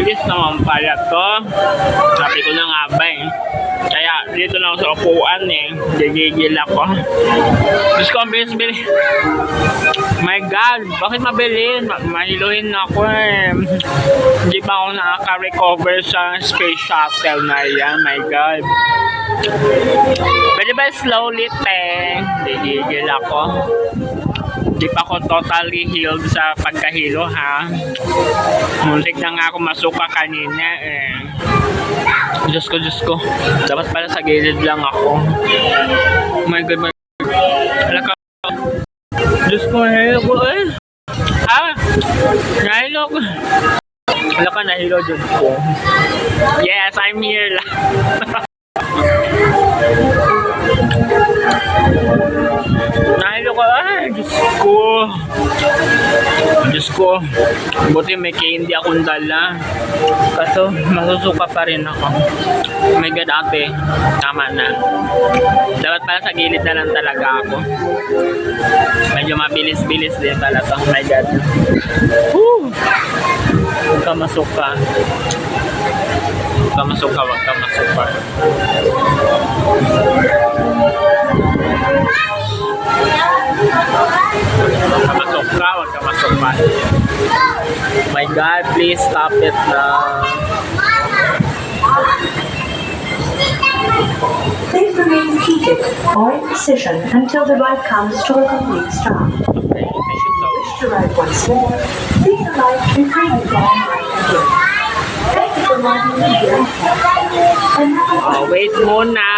Mabilis naman pala to. Sabi ko na nga ba eh. Kaya dito na ako sa upuan eh. Gigigil ako. Diyos ko, ang bilis-bilis. My God, bakit mabilis? Mahiluhin ako eh. Hindi pa ako nakaka-recover sa space shuttle na yan. My God. Pwede ba slowly, te? Gigigil ako. Di pa ako totally healed sa pagkahilo, ha? Muntik na nga ako masuka kanina, eh. Diyos ko. Dapat pala sa gilid lang ako. Oh my God, my God. Alaka. Diyos ko, nahilo ko, eh. Ah! Nahilo ko. Alaka, nahilo, Diyos ko. Yes, I'm here lang. Nahilo ko, Diyos ko, buti may candy akong dala. Kaso, masusuka pa rin ako. Oh my God, ate, tama na. Dapat pala sa gilid na lang talaga ako. Medyo mabilis-bilis din talaga. Oh my God. Woo! Huwag ka masuka. Huwag ka masuka. Huwag ka masuka. My God, please stop it na. Please remain seated or in position until the ride comes to a complete stop. Okay, I should know. Wish to ride once more, please alight and kindly go on right again. Thank you for riding with your and have a Wait muna.